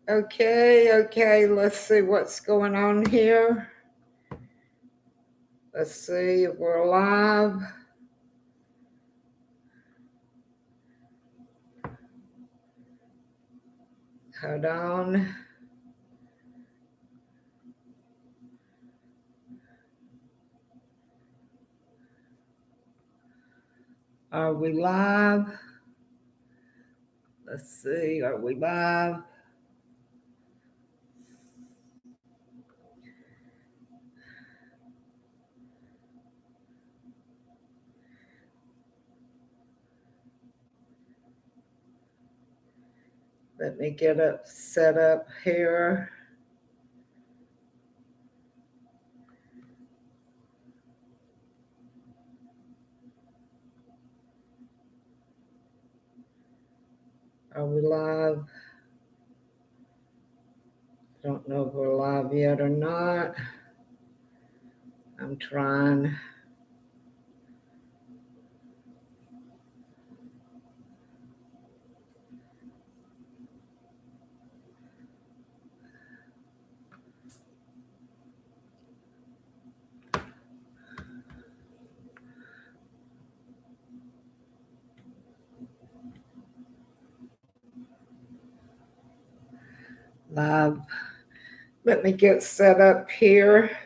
Okay, let's see what's going on here. Let's see if we're live. Hold on. Are we live? Let's see, are we live? Let me get it set up here. Are we live? Don't know if we're live yet or not. I'm trying. Live. Let me get set up here.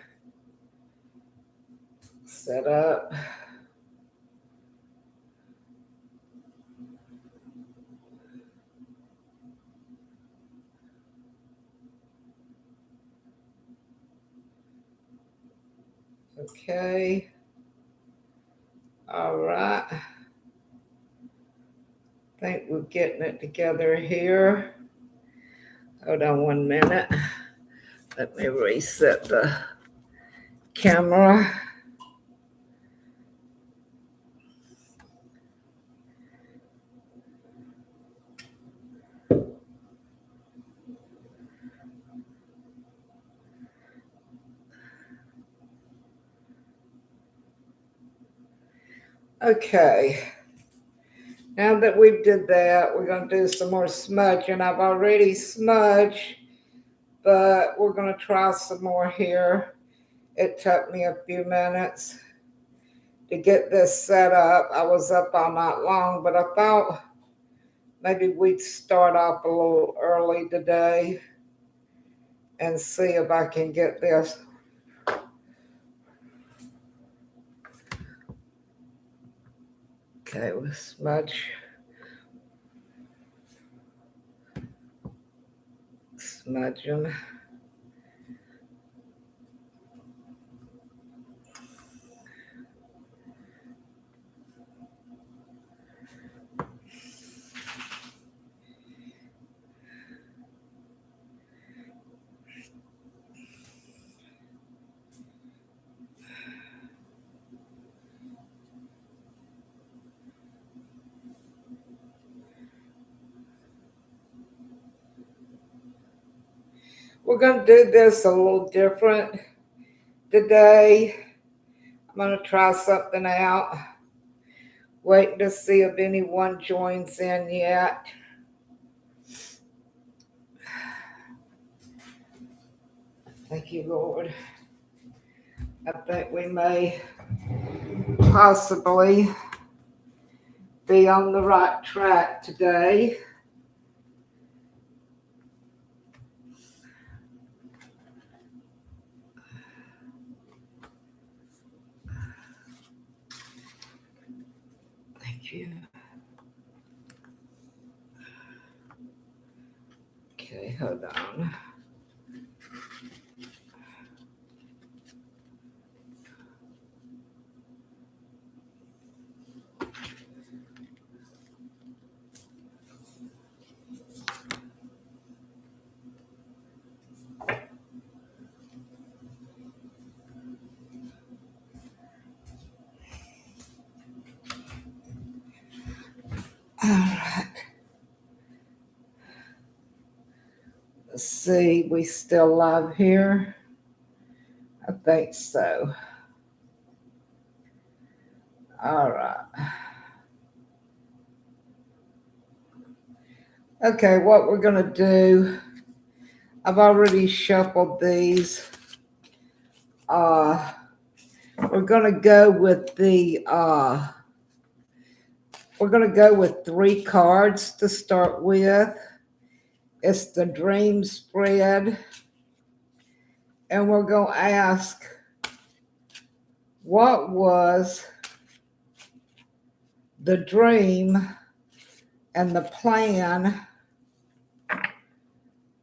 Set up. Okay. All right. I think we're getting it together here. Hold on 1 minute. Let me reset the camera. Okay. Now that we've did that, we're going to do some more smudging. I've already smudged, but we're going to try some more here. It took me a few minutes to get this set up. I was up all night long, but I thought maybe we'd start off a little early today and see if I can get this. Okay, we'll smudge. Smudging. We're going to do this a little different today. I'm going to try something out. Waiting to see if anyone joins in yet. Thank you, Lord. I think we may possibly be on the right track today. Thank you. Okay, hold on. All right. Let's see, we still live here? I think so. All right. Okay, what we're going to do I've already shuffled these. We're gonna go with we're gonna go with 3 cards to start with. It's the dream spread, and we're gonna ask, what was the dream and the plan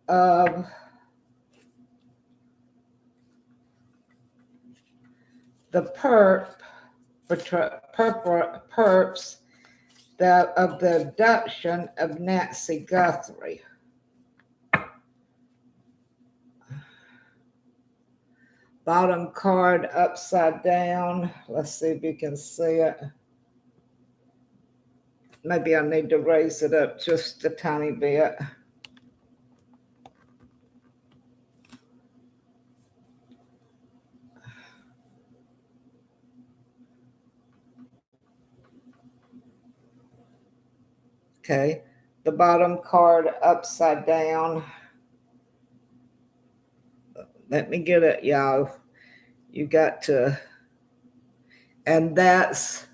of the perps of the abduction of Nancy Guthrie. Bottom card upside down. Let's see if you can see it. Maybe I need to raise it up just a tiny bit. Okay, the bottom card upside down. Let me get it, y'all. You got to, and that's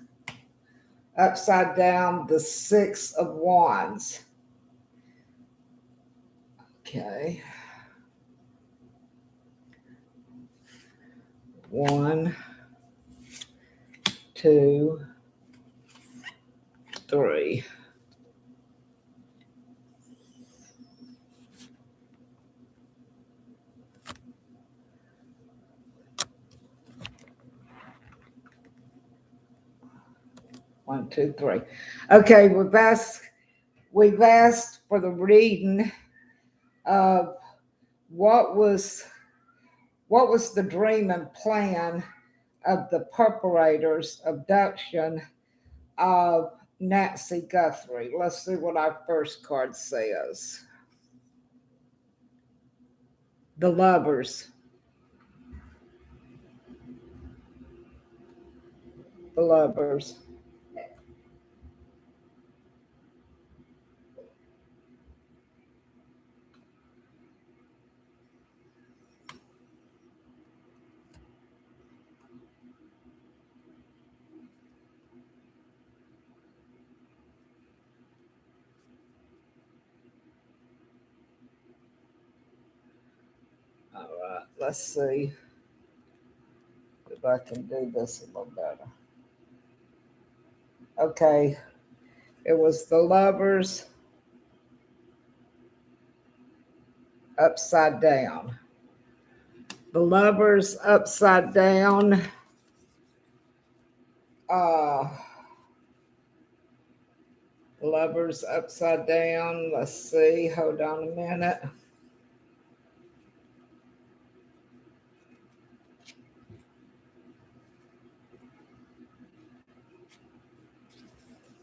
upside down the 6 of Wands. Okay. 1, 2, 3. One, two, three. Okay, we've asked for the reading of what was the dream and plan of the perpetrators' abduction of Nancy Guthrie. Let's see what our first card says. The Lovers. The Lovers. All right, let's see if I can do this a little better. Okay, it was the Lovers upside down. The Lovers upside down. Lovers upside down. Let's see. Hold on a minute.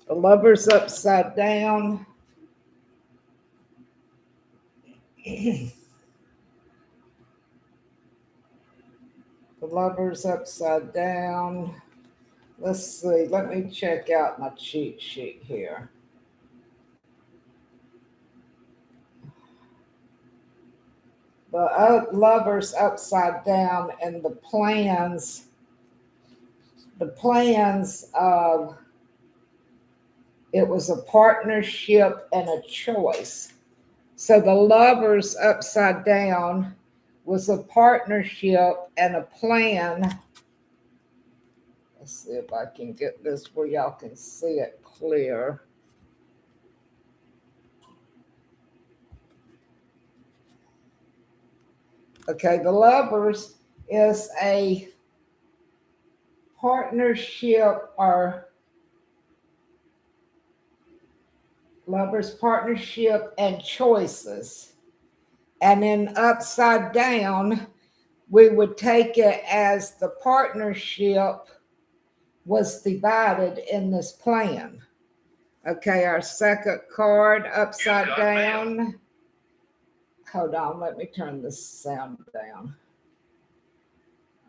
The Lovers upside down. The Lovers upside down. Let's see. Let me check out my cheat sheet here. The Lovers upside down, and the plans of it was a partnership and a choice. So the Lovers upside down was a partnership and a plan. Let's see if I can get this where y'all can see it clear. Okay, the Lovers is a partnership, or Lovers, partnership, and choices. And then upside down, we would take it as the partnership was divided in this plan. Okay, our second card upside down. Hold on, let me turn this sound down.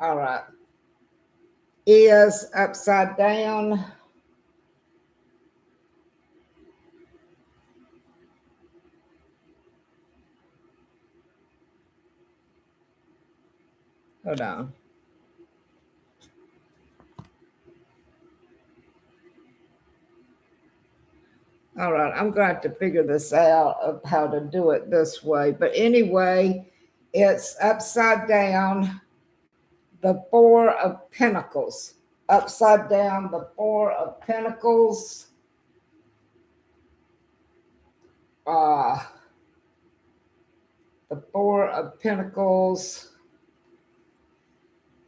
All right. Is upside down. Hold on. All right, I'm going to have to figure this out of how to do it this way. But anyway, it's upside down, the Four of Pentacles. Upside down, the Four of Pentacles. Uh, the Four of Pentacles.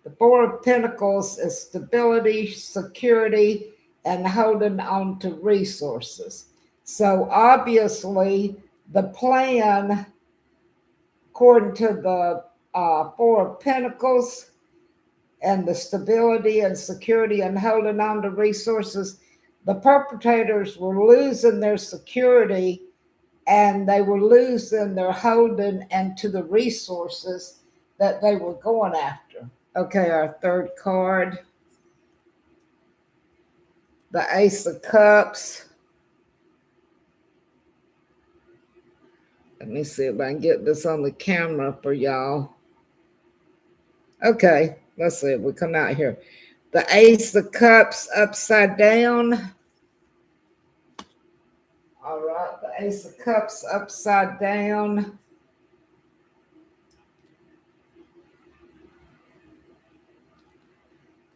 The Four of Pentacles is stability, security, and holding on to resources. So obviously, the plan, according to the Four of Pentacles, and the stability and security and holding on to resources, the perpetrators were losing their security and they were losing their holding and to the resources that they were going after. Okay, our third card, the Ace of Cups. Let me see if I can get this on the camera for y'all. Okay, let's see if we come out here. The Ace of Cups upside down. All right, the Ace of Cups upside down.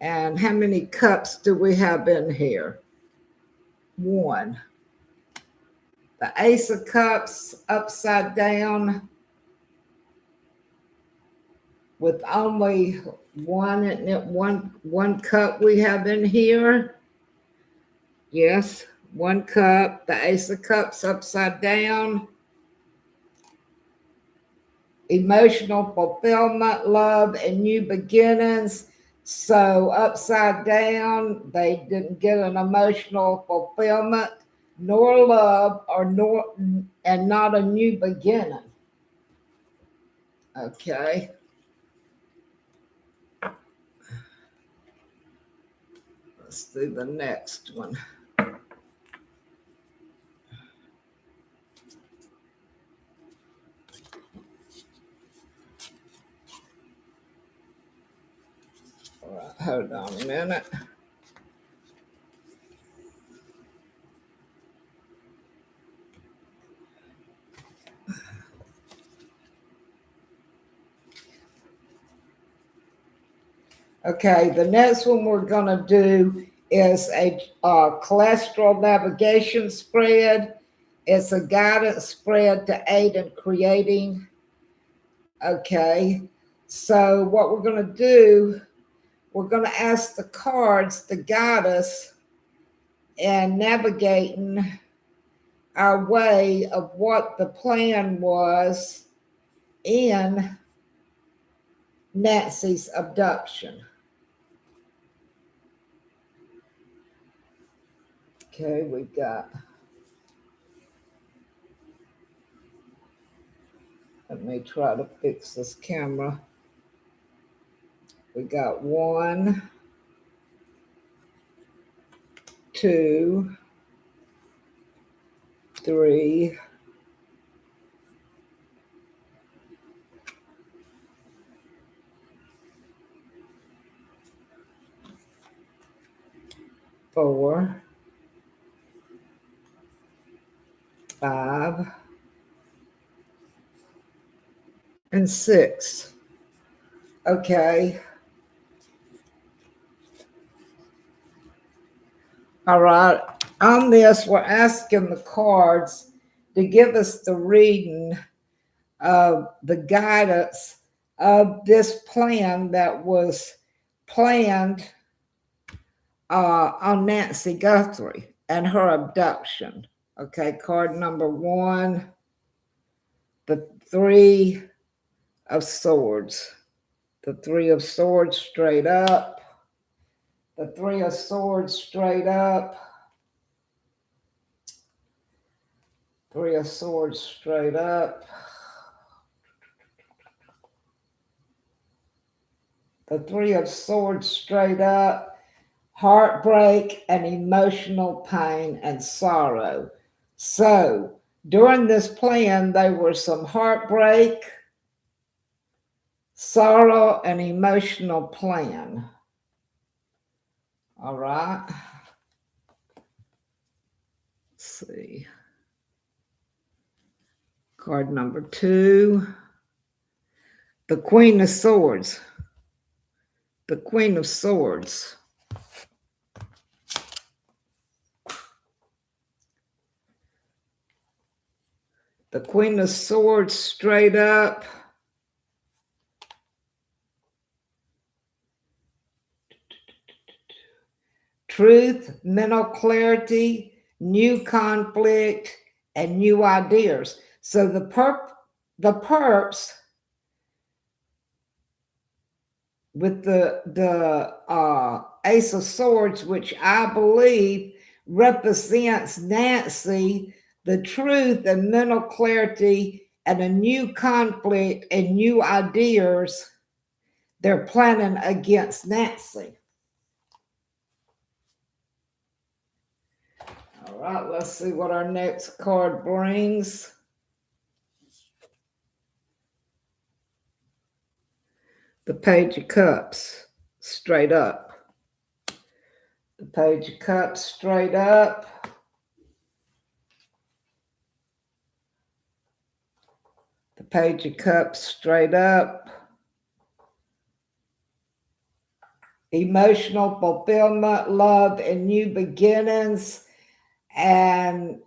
And how many cups do we have in here? One. The Ace of Cups upside down with only one cup we have in here. Yes, one cup. The Ace of Cups upside down. Emotional fulfillment, love, and new beginnings. So upside down, they didn't get an emotional fulfillment, nor love, and not a new beginning. Okay. Let's do the next one. All right, hold on a minute. Okay, the next one we're going to do is a cholesterol navigation spread. It's a guidance spread to aid in creating. Okay, so what we're going to do, we're going to ask the cards to guide us in navigating our way of what the plan was in Nancy's abduction. Okay, we got, let me try to fix this camera. We got 1, 2, 3, 4, 5, and 6. Okay. All right. On this, we're asking the cards to give us the reading of the guidance of this plan that was planned on Nancy Guthrie and her abduction. Okay, card number 1, the 3 of Swords. The 3 of Swords straight up. The 3 of Swords straight up. 3 of Swords straight up. The 3 of Swords straight up. Heartbreak and emotional pain and sorrow. So during this plan, there was some heartbreak sorrow and emotional plan. All right. Let's see. Card number 2. The Queen of Swords. The Queen of Swords. The Queen of Swords straight up. Truth, mental clarity, new conflict, and new ideas. So the perps with the Ace of Swords, which I believe represents Nancy, the truth and mental clarity and a new conflict and new ideas they're planning against Nancy. All right, let's see what our next card brings. The Page of Cups, straight up. The Page of Cups, straight up. The Page of Cups, straight up. Emotional fulfillment, love, and new beginnings. And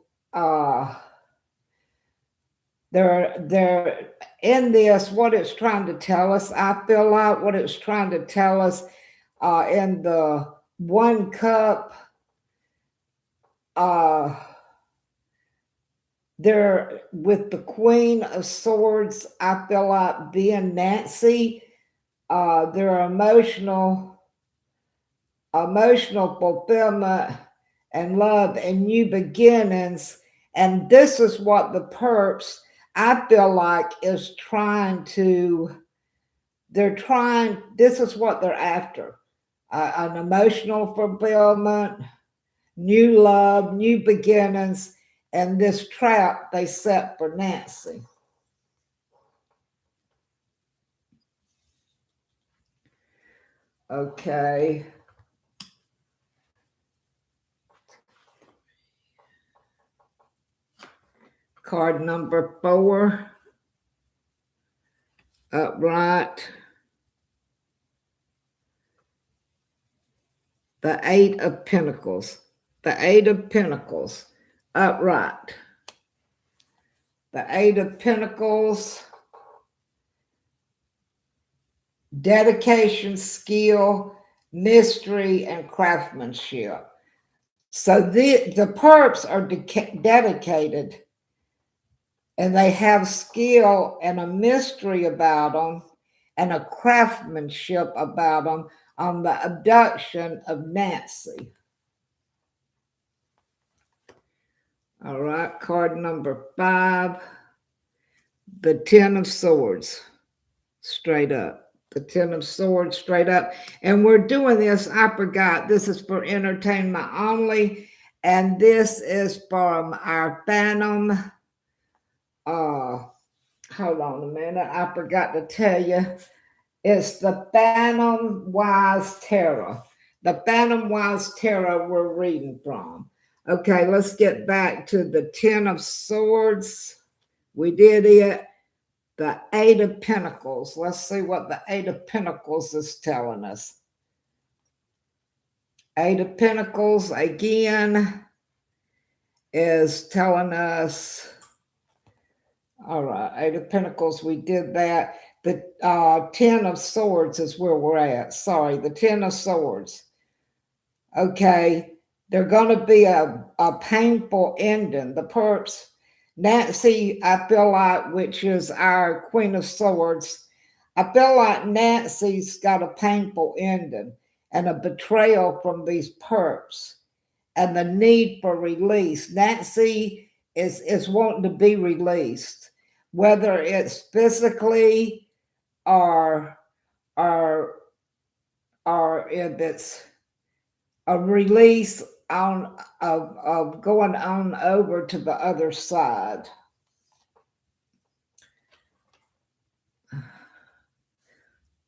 they're in this, what it's trying to tell us. I feel like what it's trying to tell us in the 1 cup, they're with the Queen of Swords. I feel like being Nancy, their emotional fulfillment and love and new beginnings. And this is what the perps, I feel like, is trying to, this is what they're after. An emotional fulfillment, new love, new beginnings, and this trap they set for Nancy. Okay. Card number 4. Upright. The 8 of Pentacles. The 8 of Pentacles. Upright. The 8 of Pentacles. Dedication, skill, mystery, and craftsmanship. So the perps are dedicated, and they have skill and a mystery about them and a craftsmanship about them on the abduction of Nancy. All right, card number 5, the 10 of Swords, straight up. The 10 of Swords, straight up. And we're doing this, I forgot, this is for entertainment only, and this is from our Phantom. Hold on a minute, I forgot to tell you. It's the Phantom Wise Tarot. The Phantom Wise Tarot we're reading from. Okay, let's get back to the 10 of Swords. We did it. The 8 of Pentacles. Let's see what the 8 of Pentacles is telling us. 8 of Pentacles, again, is telling us, all right, 8 of Pentacles, we did that. The 10 of Swords is where we're at. Sorry, the 10 of Swords. Okay, they're going to be a painful ending. The perps, Nancy, I feel like, which is our Queen of Swords, I feel like Nancy's got a painful ending and a betrayal from these perps and the need for release. Nancy is wanting to be released, whether it's physically or if it's a release of going on over to the other side.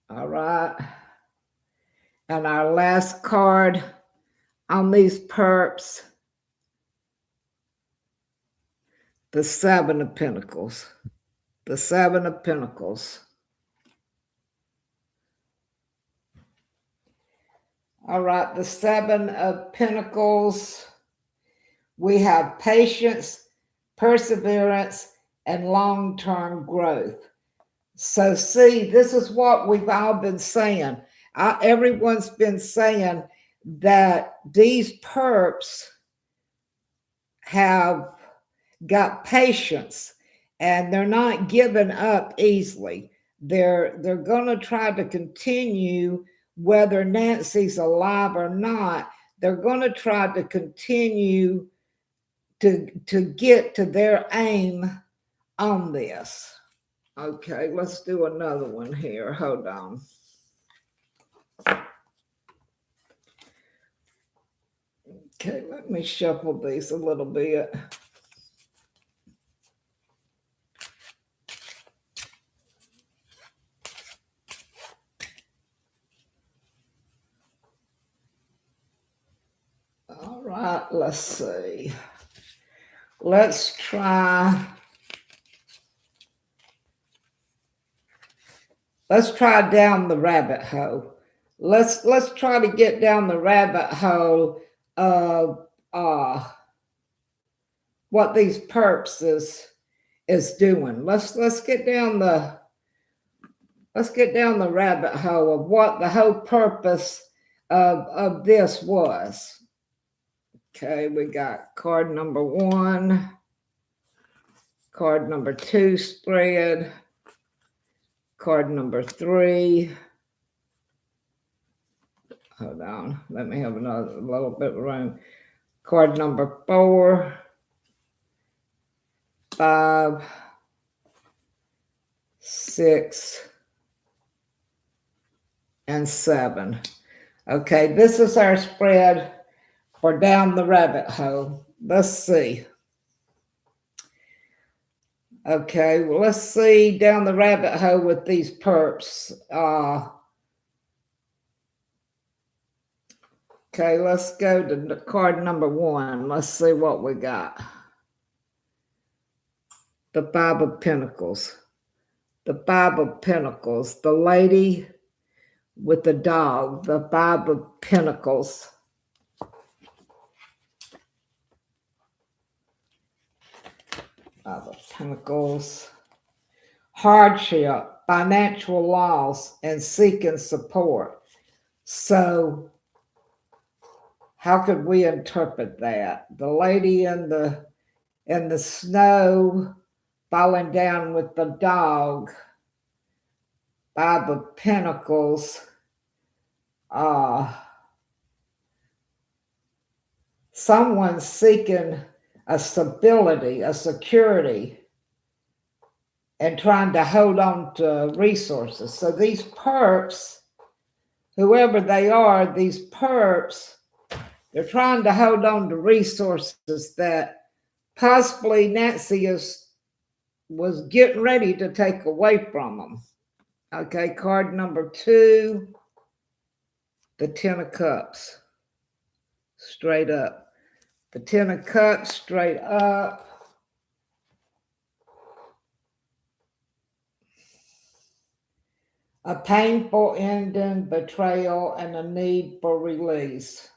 All right. And our last card on these perps, the Seven of Pentacles. The Seven of Pentacles. All right, the Seven of Pentacles. We have patience, perseverance, and long-term growth. So see, this is what we've all been saying. Everyone's been saying that these perps have got patience and they're not giving up easily. They're going to try to continue whether Nancy's alive or not. They're going to try to continue to get to their aim on this. Okay, let's do another one here. Hold on. Okay, let me shuffle these a little bit. All right, let's see. Let's try down the rabbit hole. Let's try to get down the rabbit hole of what these perps is doing. Let's get down the rabbit hole of what the whole purpose of this was. Okay, we got card number 1, card number 2 spread, card number 3. Hold on, let me have a little bit of room. Card number 4, 5, 6, and 7. Okay, this is our spread for down the rabbit hole. Let's see. Okay, well, let's see down the rabbit hole with these perps. Okay, let's go to card number 1. Let's see what we got. The 5 of Pentacles. The 5 of Pentacles. The lady with the dog. The 5 of Pentacles. Pentacles, hardship, financial loss, and seeking support. So how could we interpret that? The lady in the snow falling down with the dog, 5 of Pentacles, someone seeking a stability, a security, and trying to hold on to resources. So these perps, whoever they are, these perps, they're trying to hold on to resources that possibly Nancy was getting ready to take away from them. Okay, card number 2, the 10 of Cups, straight up. The 10 of Cups, straight up. A painful ending, betrayal, and a need for release.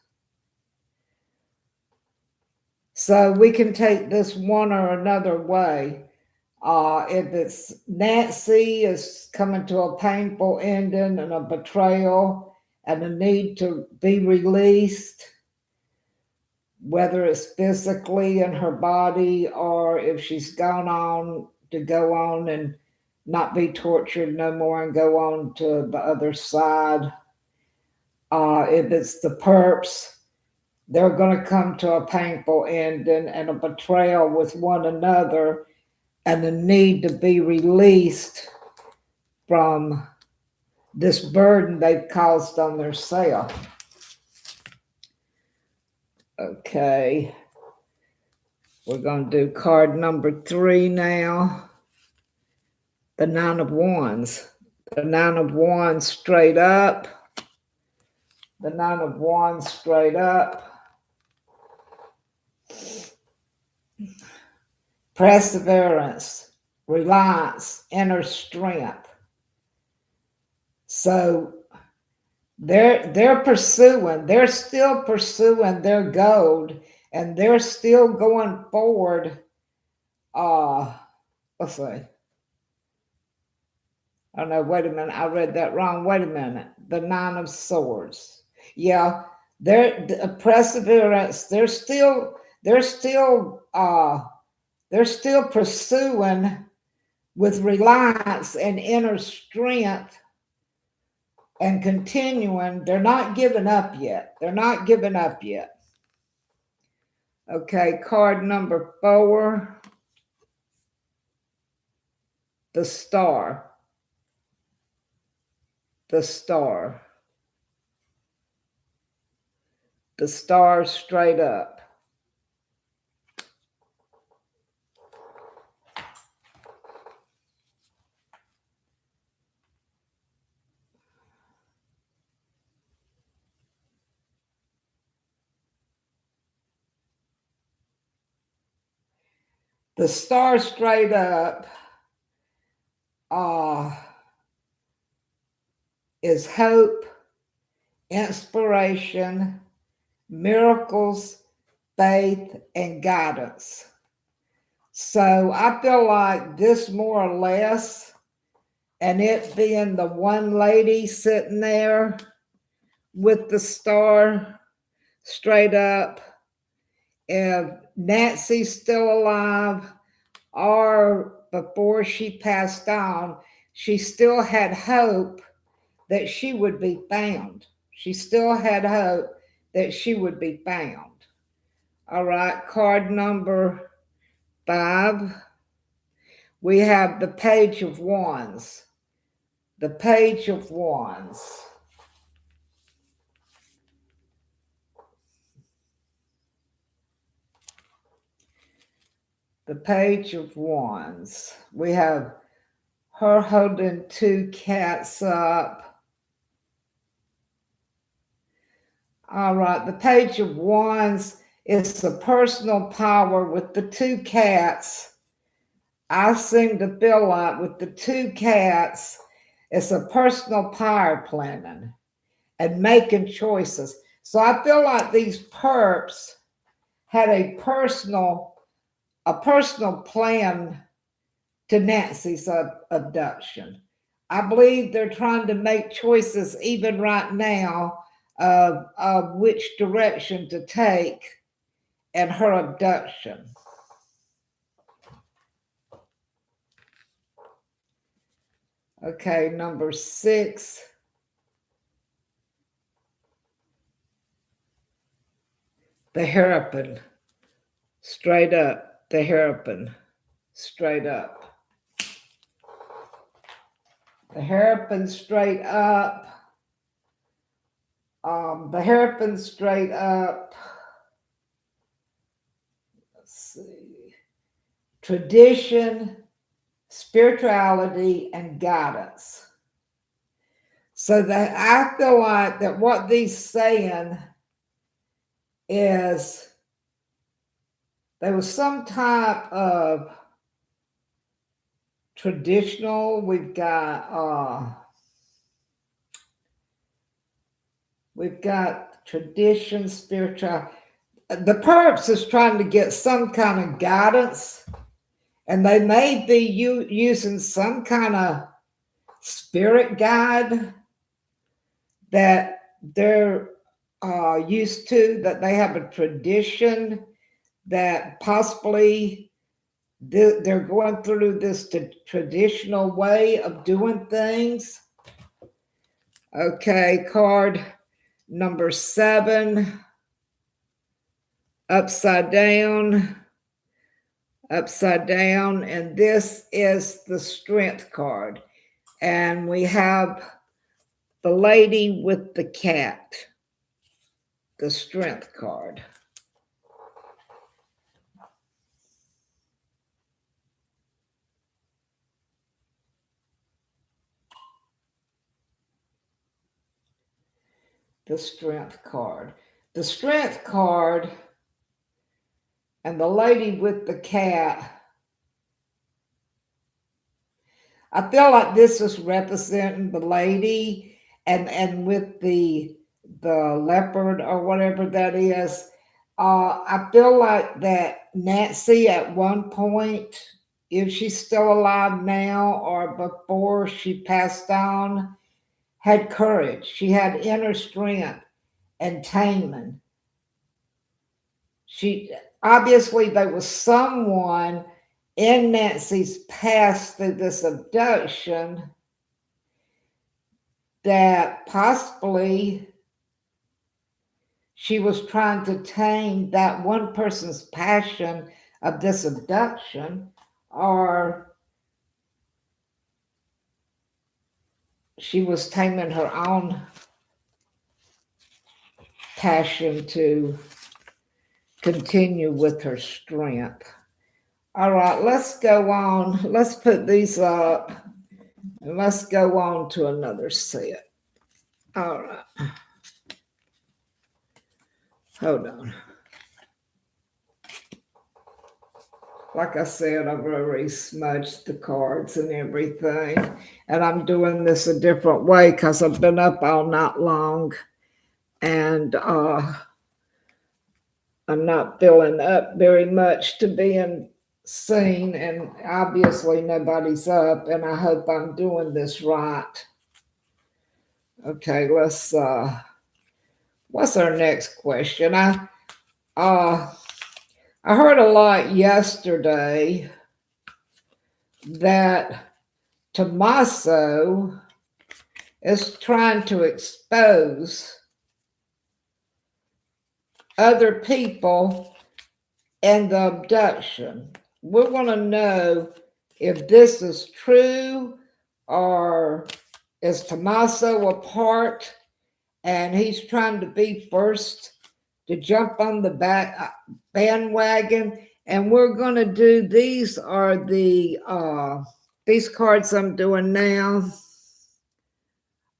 So we can take this one or another way. If it's Nancy is coming to a painful ending and a betrayal and a need to be released, whether it's physically in her body or if she's gone on to go on and not be tortured no more and go on to the other side. If it's the perps, they're going to come to a painful ending and a betrayal with one another and the need to be released from this burden they've caused on themselves. Okay, we're going to do card number 3 now. The 9 of Wands. The Nine of Wands straight up. The Nine of Wands straight up. Perseverance, reliance, inner strength. So they're still pursuing their goal, and they're still going forward. Let's see. Oh no, wait a minute. I read that wrong. Wait a minute. The Nine of Swords. Yeah, they're perseverance. They're still pursuing with reliance and inner strength and continuing. They're not giving up yet. They're not giving up yet. Okay, card number 4. The Star. The Star. The Star straight up. The Star straight up is hope, inspiration, miracles, faith, and guidance. So I feel like this more or less, and it being the one lady sitting there with the star straight up, if Nancy's still alive or before she passed on, she still had hope that she would be found. She still had hope that she would be found. All right, card number 5. We have the Page of Wands. The Page of Wands. The Page of Wands. We have her holding 2 cats up. All right, the Page of Wands is the personal power with the 2 cats. I seem to feel like with the 2 cats, it's a personal power planning and making choices. So I feel like these perps had a personal plan to Nancy's abduction. I believe they're trying to make choices even right now of which direction to take in her abduction. Okay, number 6. The Hairpin. Straight up. The Hairpin. Straight up. The Hairpin straight up. The Hairpin straight up. Let's see. Tradition, spirituality, and guidance. So that I feel like that what these saying is there was some type of traditional. We've got tradition, spiritual. The perps is trying to get some kind of guidance, and they may be using some kind of spirit guide that they're used to, that they have a tradition that possibly they're going through this traditional way of doing things. Okay, card number 7, upside down, and this is the Strength card. And we have the lady with the cat, the Strength card. the strength card. The strength card and the lady with the cat. I feel like this is representing the lady, and with the leopard or whatever that is. I feel like that Nancy at one point, if she's still alive now or before she passed on, had courage. She had inner strength and taming. She obviously there was someone in Nancy's past through this abduction that possibly she was trying to tame that one person's passion of this abduction, or she was taming her own passion to continue with her strength. All right, let's go on. Let's put these up and let's go on to another set. All right. Hold on. Like I said, I've already smudged the cards and everything. And I'm doing this a different way because I've been up all night long. And I'm not feeling up very much to being seen. And obviously nobody's up. And I hope I'm doing this right. Okay, let's... what's our next question? I heard a lot yesterday that Tommaso is trying to expose other people in the abduction. We want to know if this is true, or is Tommaso a part and he's trying to be first to jump on the bandwagon. And we're going to do, these are these cards I'm doing now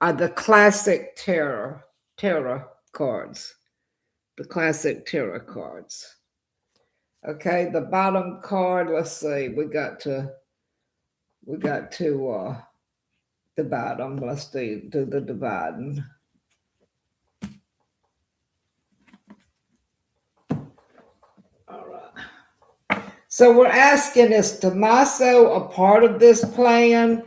are the classic tarot cards. The classic tarot cards. Okay, the bottom card, let's see, we got to the bottom. Let's do the dividing. So we're asking, is Tommaso a part of this plan?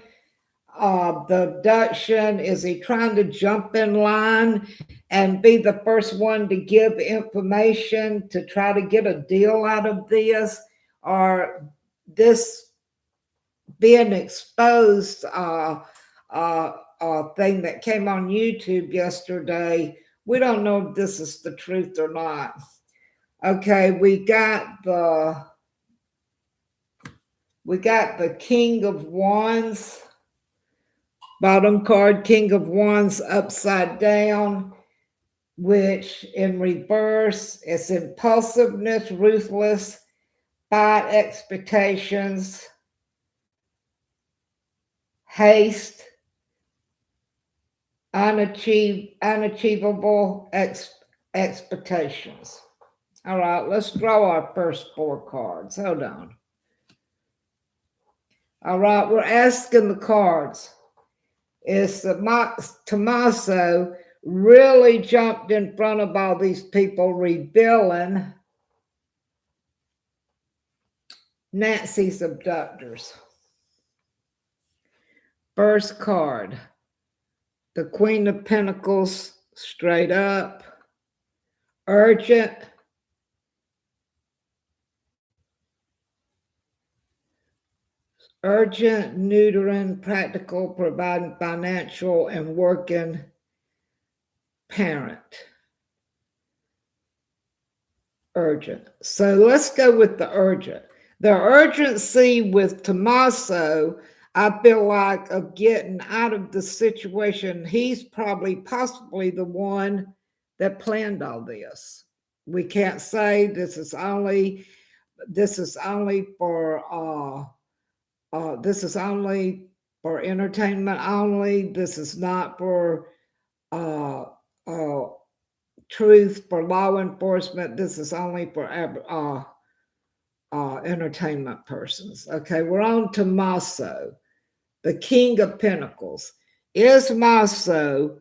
The abduction, is he trying to jump in line and be the first one to give information to try to get a deal out of this? Or this being exposed thing that came on YouTube yesterday, we don't know if this is the truth or not. Okay, we got the King of Wands, bottom card, King of Wands upside down, which in reverse is impulsiveness, ruthless, fight expectations, haste, unachievable expectations. All right, let's draw our first four cards. Hold on. All right, we're asking the cards. Is Tommaso really jumped in front of all these people, revealing Nancy's abductors? First card, the Queen of Pentacles, straight up, urgent, neutering, practical, providing financial and working parent. Urgent. So let's go with the urgent. The urgency with Tommaso, I feel like, of getting out of the situation. He's possibly the one that planned all this. We can't say this is only for this is only for entertainment only. This is not for truth for law enforcement. This is only for entertainment persons. Okay, we're on to Tommaso, the King of Pentacles. Is Tommaso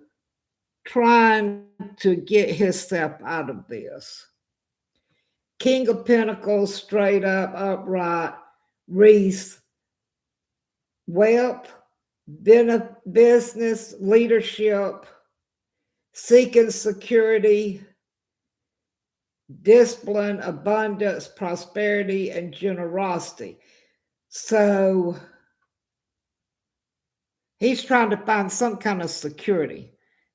trying to get himself out of this? King of Pentacles, straight up, upright, wreath, wealth, business, leadership, seeking security, discipline, abundance, prosperity, and generosity. So he's trying to find some kind of security.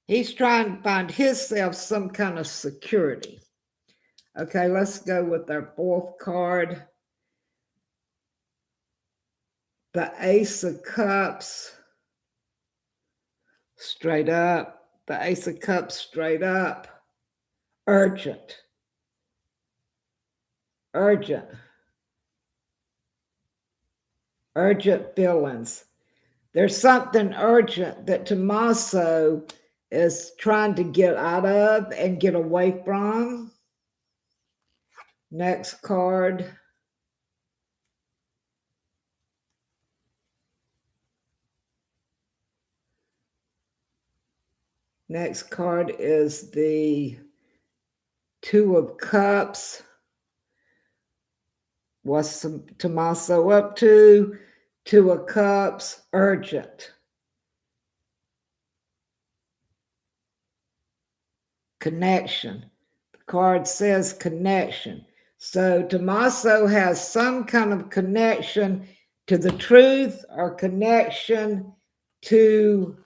He's trying to find himself some kind of security. Okay, let's go with our fourth card. The Ace of Cups, straight up. The Ace of Cups, straight up. Urgent. Urgent. Urgent feelings. There's something urgent that Tommaso is trying to get out of and get away from. Next card. Next card is the Two of Cups. What's Tommaso up to? Two of Cups, urgent. Connection. The card says connection. So Tommaso has some kind of connection to the truth or connection to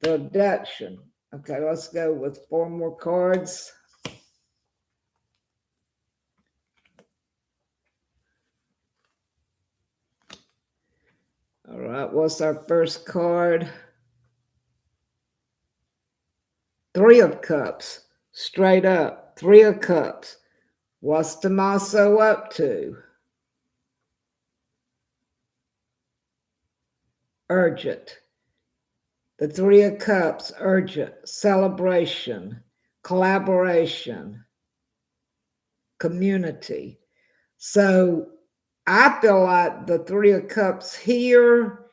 the abduction. Okay, let's go with 4 more cards. All right, what's our first card? 3 of Cups, straight up, 3 of Cups. What's Tommaso up to? Urgent. The 3 of Cups, urgent, celebration, collaboration, community. So I feel like the 3 of Cups here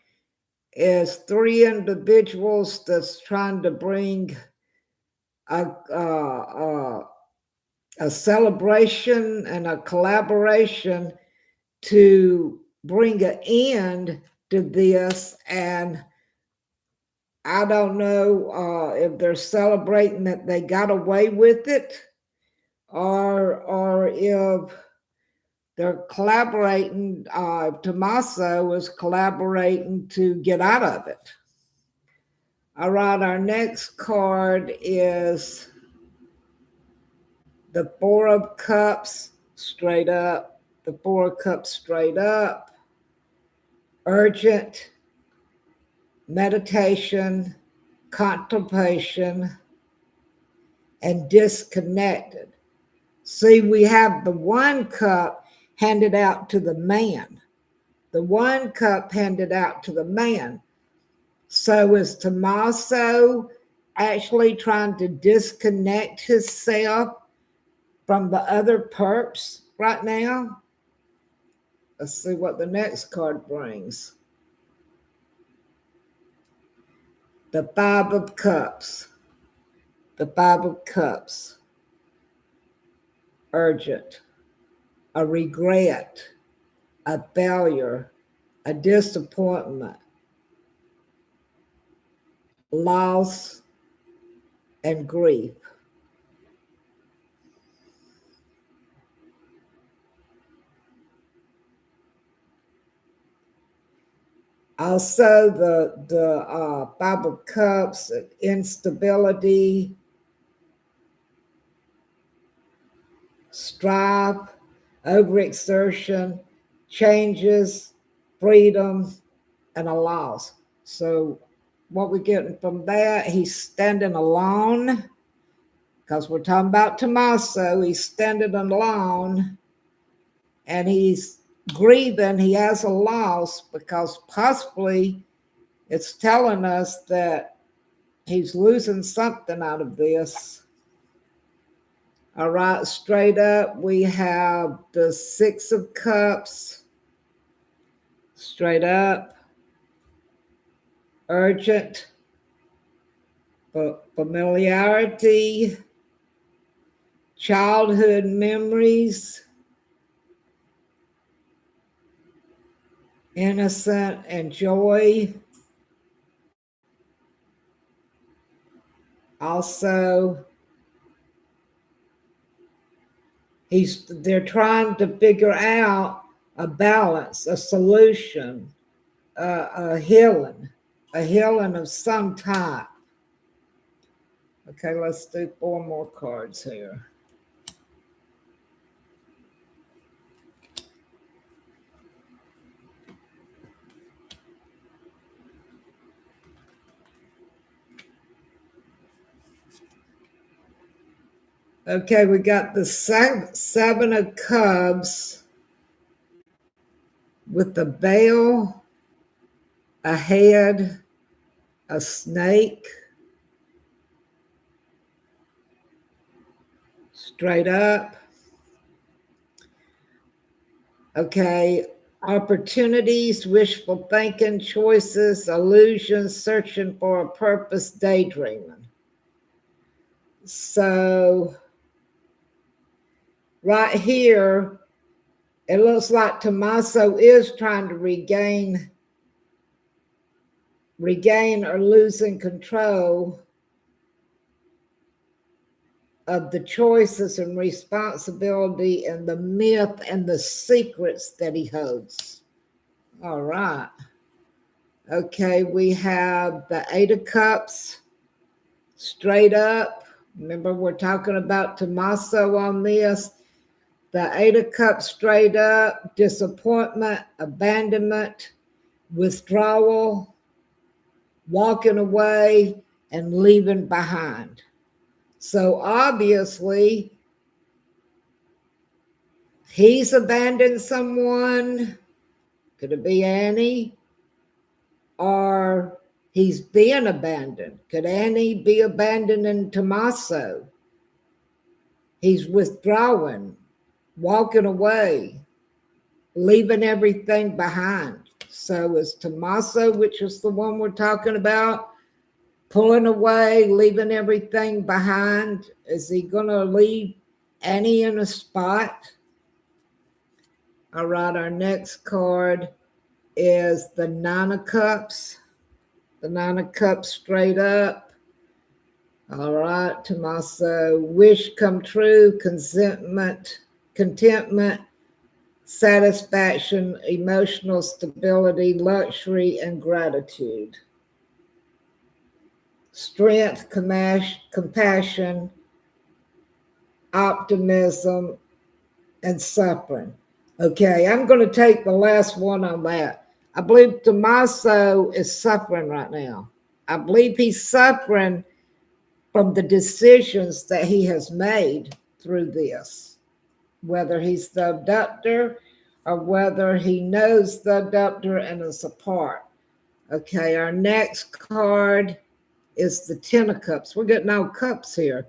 is 3 individuals that's trying to bring a celebration and a collaboration to bring an end to this. And I don't know if they're celebrating that they got away with it, or if they're collaborating. Tommaso is collaborating to get out of it. All right, our next card is the 4 of Cups, straight up. The 4 of Cups, straight up. Urgent, meditation, contemplation, and disconnected. See, we have the 1 cup handed out to the man. The 1 cup handed out to the man. So is Tommaso actually trying to disconnect himself from the other perps right now? Let's see what the next card brings. The 5 of Cups. The 5 of Cups. Urgent. A regret. A failure. A disappointment. Loss and grief. Also, the 5 of Cups, instability, strife, overexertion, changes, freedom, and a loss. So what we're getting from that, he's standing alone, because we're talking about Tommaso. He's standing alone, and he's grieving. He has a loss because possibly it's telling us that he's losing something out of this. All right, straight up, we have the Six of Cups. Straight up, urgent, familiarity, childhood memories, innocent and joy. Also, they're trying to figure out a balance, a solution, a healing of some type. Okay, let's do 4 more cards here. Okay, we got the Seven of Cups with the veil, a head, a snake, straight up. Okay, opportunities, wishful thinking, choices, illusions, searching for a purpose, daydreaming. So, right here, it looks like Tommaso is trying to regain or losing control of the choices and responsibility and the myth and the secrets that he holds. All right. Okay, we have the Eight of Cups straight up. Remember, we're talking about Tommaso on this. The Eight of Cups straight up, disappointment, abandonment, withdrawal, walking away, and leaving behind. So obviously, he's abandoned someone. Could it be Annie? Or he's being abandoned. Could Annie be abandoning Tommaso? He's withdrawing, walking away, leaving everything behind. So is Tommaso, which is the one we're talking about, pulling away, leaving everything behind? Is he going to leave Annie in a spot? All right, our next card is the Nine of Cups. The Nine of Cups straight up. All right, Tommaso. Wish come true, contentment, satisfaction, emotional stability, luxury, and gratitude. Strength, compassion, optimism, and suffering. Okay, I'm going to take the last one on that. I believe Tommaso is suffering right now. I believe he's suffering from the decisions that he has made through this, whether he's the abductor or whether he knows the abductor and is a part. Okay, our next card is the Ten of Cups. We're getting all cups here.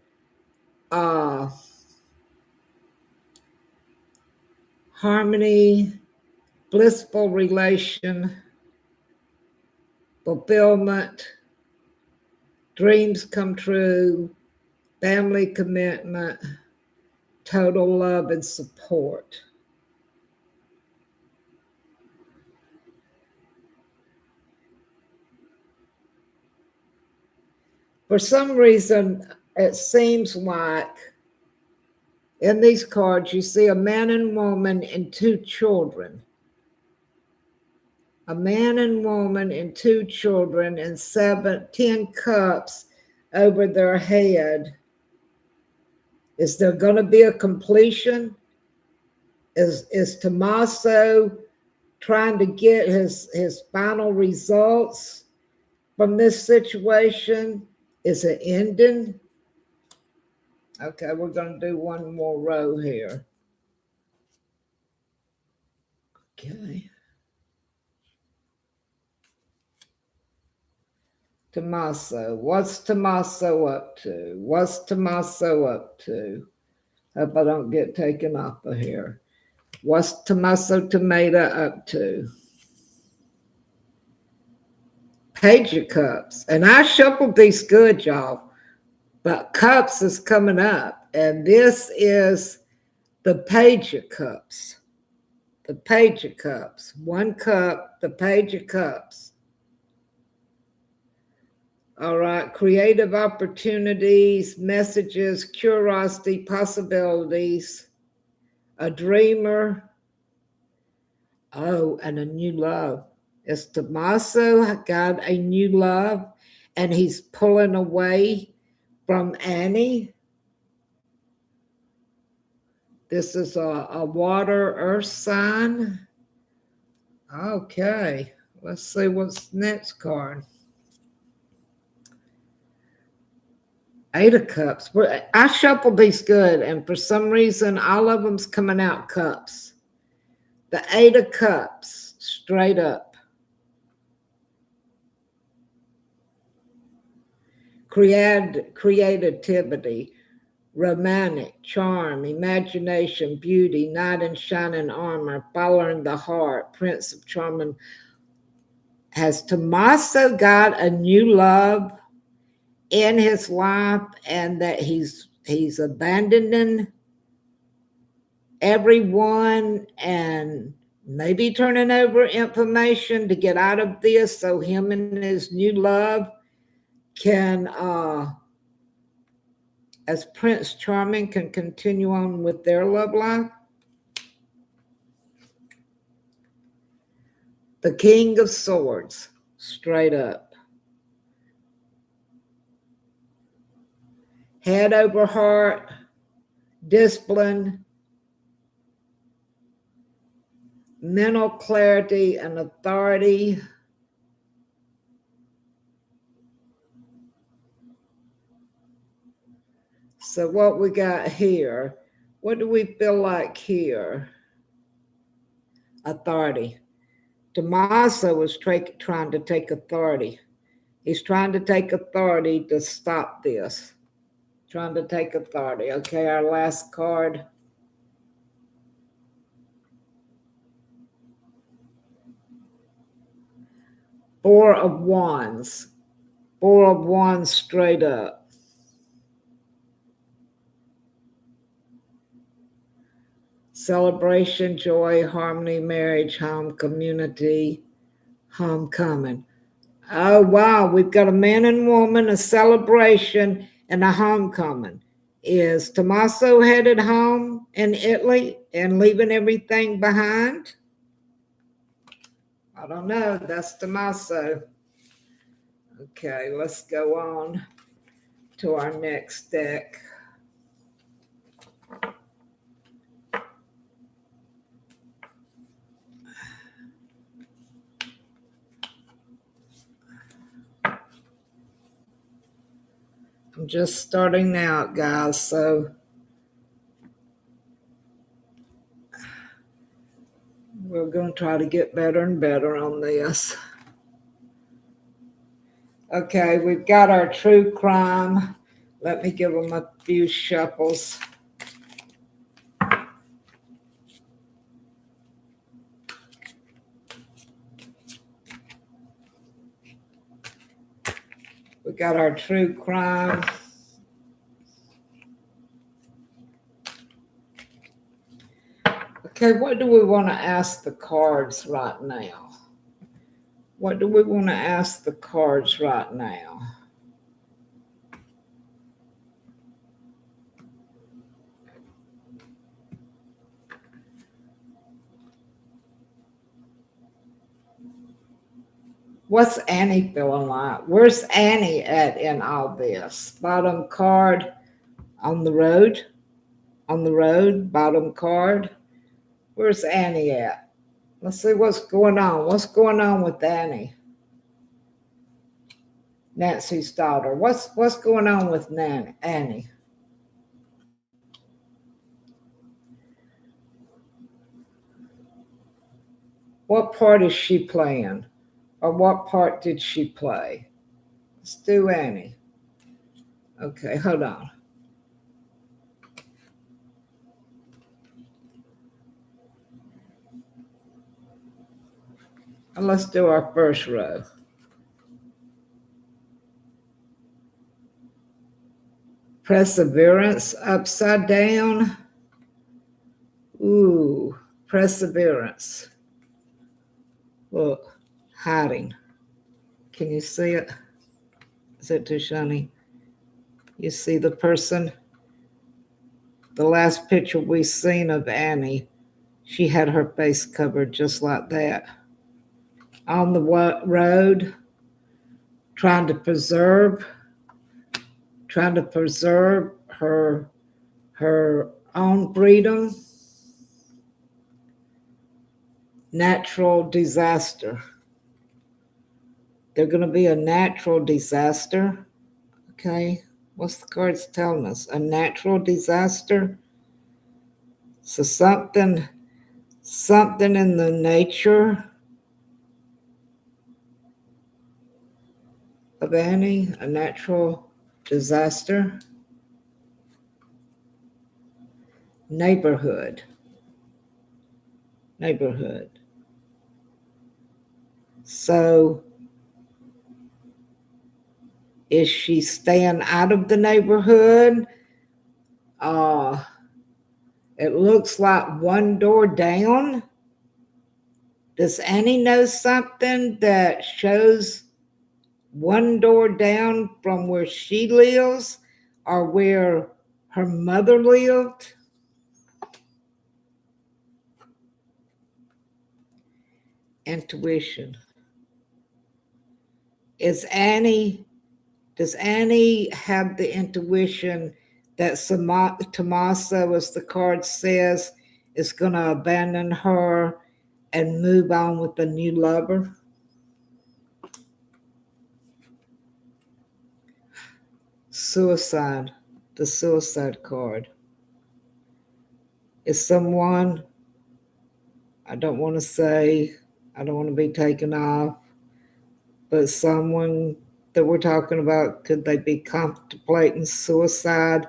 Harmony, blissful relation, fulfillment, dreams come true, family commitment, total love and support. For some reason, it seems like in these cards, you see a man and woman and 2 children. A man and woman and 2 children and 10 cups over their head. Is there going to be a completion? Is Tommaso trying to get his final results from this situation? Is it ending? Okay, we're going to do one more row here. Okay. Tommaso. What's Tommaso up to? What's Tommaso up to? Hope I don't get taken off of here. What's Tommaso Tomato up to? Page of Cups. And I shuffled these good, y'all. But Cups is coming up. And this is the Page of Cups. The Page of Cups. One cup, the Page of Cups. All right. Creative opportunities, messages, curiosity, possibilities, a dreamer. Oh, and a new love. Is Tommaso got a new love and he's pulling away from Annie? This is a water earth sign. Okay, let's see what's next card. Eight of Cups. I shuffled these good, and for some reason, all of them's coming out cups. The Eight of Cups, straight up. Creativity, romantic, charm, imagination, beauty, knight in shining armor, following the heart, prince of charming. Has Tommaso got a new love in his life, and that he's abandoning everyone and maybe turning over information to get out of this so him and his new love can as Prince Charming can continue on with their love life? The King of Swords, straight up. Head over heart, discipline, mental clarity and authority. So what we got here, what do we feel like here? Authority. Tommaso was trying to take authority. He's trying to take authority to stop this. Trying to take authority. Okay, our last card. Four of Wands. Four of Wands straight up. Celebration, joy, harmony, marriage, home, community, homecoming. Oh, wow. We've got a man and woman, a celebration, and a homecoming. Is Tommaso headed home in Italy and leaving everything behind? I don't know. That's Tommaso. Okay, let's go on to our next deck. I'm just starting out, guys, so we're going to try to get better and better on this. Okay, we've got our true crime. Let me give them a few shuffles. We got our true crime. Okay, what do we want to ask the cards right now? What do we want to ask the cards right now? What's Annie feeling like? Where's Annie at in all this? Bottom card, on the road. On the road, bottom card. Where's Annie at? Let's see what's going on. What's going on with Annie? Nancy's daughter. What's going on with Annie? What part is she playing? Or what part did she play? Let's do Annie. Okay, hold on. And let's do our first row. Perseverance upside down. Ooh, perseverance. Look, hiding. Can you see it? Is it too shiny? You see the person? The last picture we seen of Annie, she had her face covered just like that. On the road, trying to preserve her own freedom. Natural disaster. They're going to be a natural disaster. Okay, what's the cards telling us? A natural disaster. So something in the nature of Annie, a natural disaster. Neighborhood. So is she staying out of the neighborhood? It looks like one door down. Does Annie know something that shows one door down from where she lives or where her mother lived? Intuition. Does Annie have the intuition that Tomasa, as the card says, is going to abandon her and move on with a new lover? Suicide, the suicide card. Is someone, I don't want to be taken off, but someone that we're talking about, could they be contemplating suicide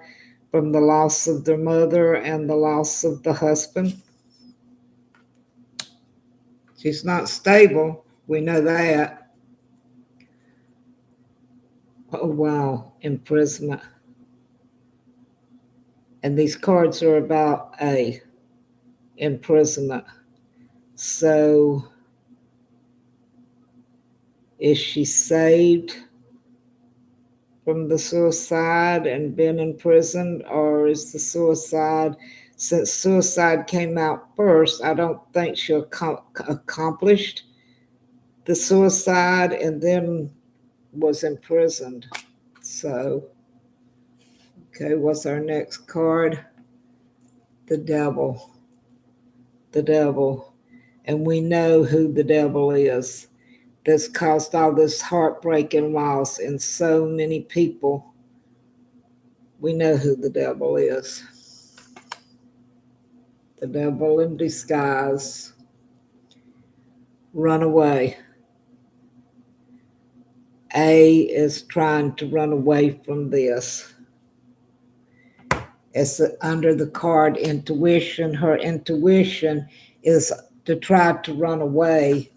from the loss of their mother and the loss of the husband? She's not stable. We know that. Oh, wow. Imprisonment. And these cards are about imprisonment. So is she saved from the suicide and been imprisoned, or is the suicide, since suicide came out first, I don't think she accomplished the suicide and then was imprisoned. So, okay, what's our next card? The devil. The devil. And we know who the devil is. That's caused all this heartbreak and loss in so many people. We know who the devil is. The devil in disguise. Run away. A is trying to run away from this. It's under the card intuition. Her intuition is to try to run away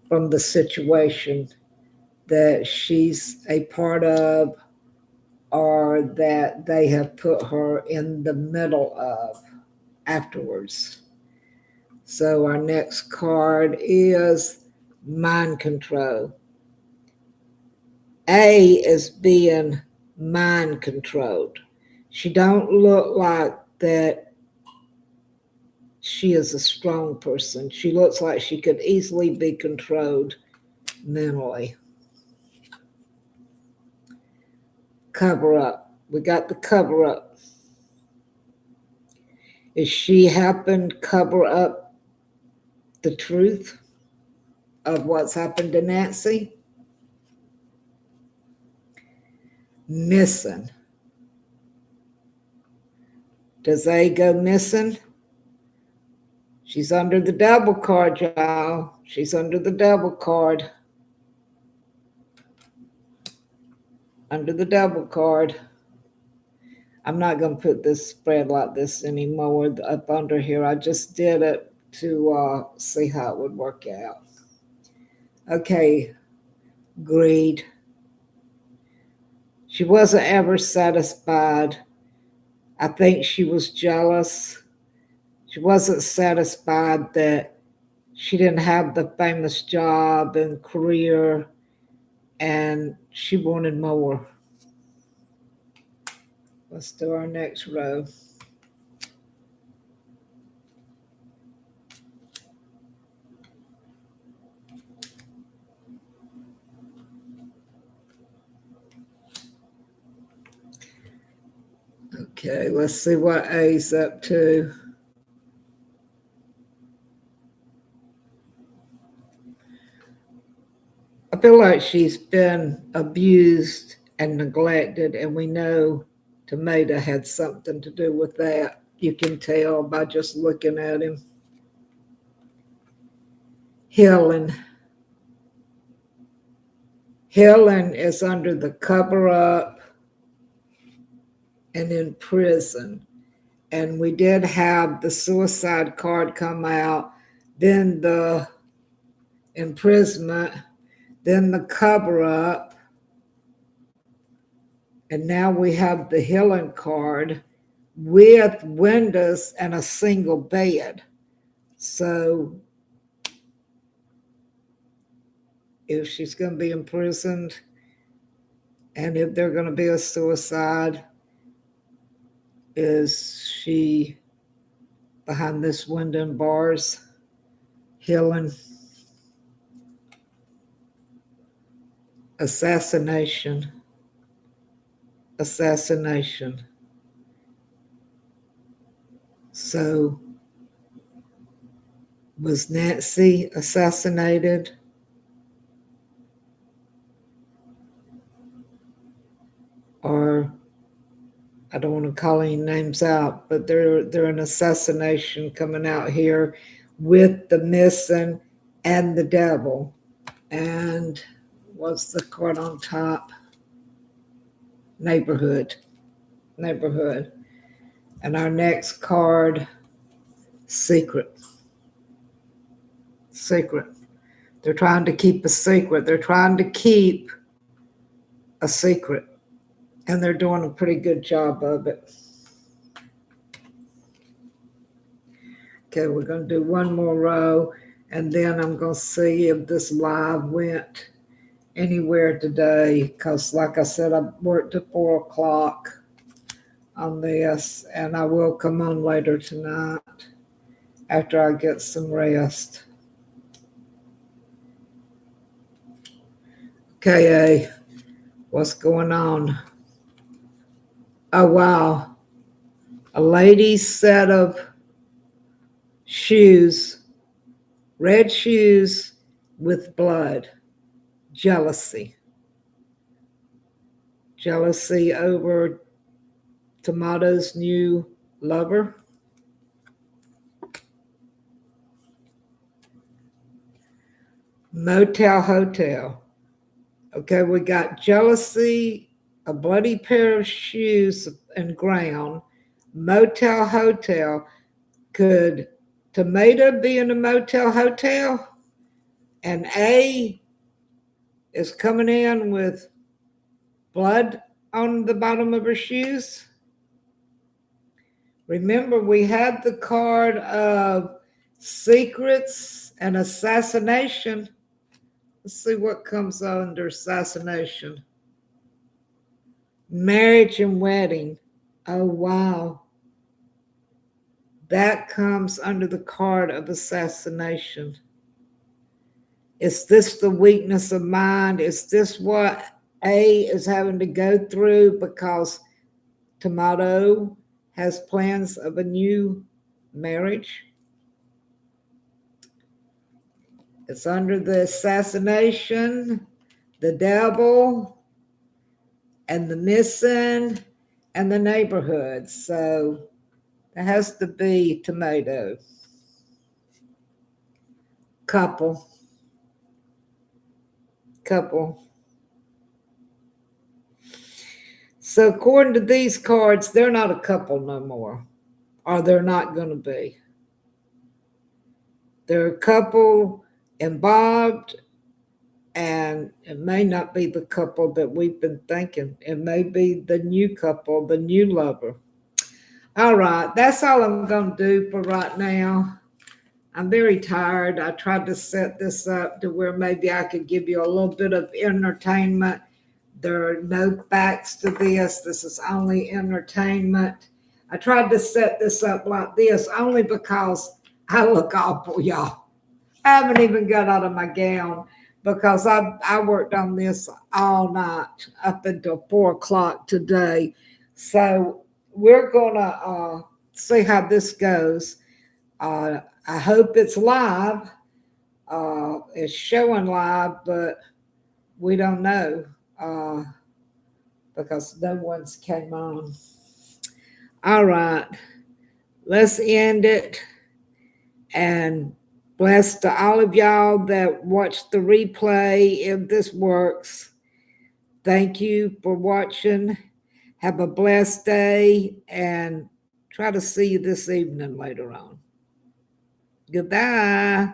from the situation that she's a part of or that they have put her in the middle of afterwards. So our next card is mind control. A is being mind controlled. She don't look like that she is a strong person. She looks like she could easily be controlled mentally. Cover up. We got the cover up. Is she helping cover up the truth of what's happened to Nancy? Missing. Does A go missing? She's under the devil card, y'all. She's under the devil card. Under the devil card. I'm not going to put this spread like this anymore up under here. I just did it to see how it would work out. Okay, greed. She wasn't ever satisfied. I think she was jealous. She wasn't satisfied that she didn't have the famous job and career, and she wanted more. Let's do our next row. Okay, let's see what A's up to. I feel like she's been abused and neglected, and we know Tomato had something to do with that. You can tell by just looking at him. Helen. Helen is under the cover up and in prison. And we did have the suicide card come out, then the imprisonment, then the cover up, and now we have the healing card with windows and a single bed. So if she's going to be imprisoned and if they're going to be a suicide, is she behind this window and bars? Healing. Assassination. Assassination. So was Nancy assassinated? Or I don't want to call any names out, but they're an assassination coming out here with the missing and the devil. And what's the card on top? Neighborhood. Neighborhood. And our next card, secret. Secret. They're trying to keep a secret. They're trying to keep a secret. And they're doing a pretty good job of it. Okay, we're going to do one more row, and then I'm going to see if this live went anywhere today, because like I said, I worked at 4 o'clock on this, and I will come on later tonight after I get some rest. Okay, what's going on? Oh, wow. A lady's set of shoes, red shoes with blood. Jealousy. Jealousy over Tomato's new lover. Motel hotel. Okay, we got jealousy, a bloody pair of shoes and ground. Motel hotel. Could Tomato be in a motel hotel? And A is coming in with blood on the bottom of her shoes. Remember, we had the card of secrets and assassination. Let's see what comes under assassination. Marriage and wedding. Oh, wow. That comes under the card of assassination. Is this the weakness of mind? Is this what A is having to go through because Tomato has plans of a new marriage? It's under the assassination, the devil, and the missing, and the neighborhood. So it has to be Tomato. Couple. So according to these cards, they're not a couple no more, or they're not going to be. They're a couple involved And it may not be the couple that we've been thinking. It may be the new couple, the new lover. All right, that's all I'm going to do for right now. I'm very tired. I tried to set this up to where maybe I could give you a little bit of entertainment. There are no facts to this. This is only entertainment. I tried to set this up like this only because I look awful, y'all. I haven't even got out of my gown because I worked on this all night up until 4 o'clock today. So we're gonna see how this goes. I hope it's live. It's showing live, but we don't know because no one's came on. All right, let's end it. And bless to all of y'all that watched the replay if this works. Thank you for watching. Have a blessed day and try to see you this evening later on. Goodbye.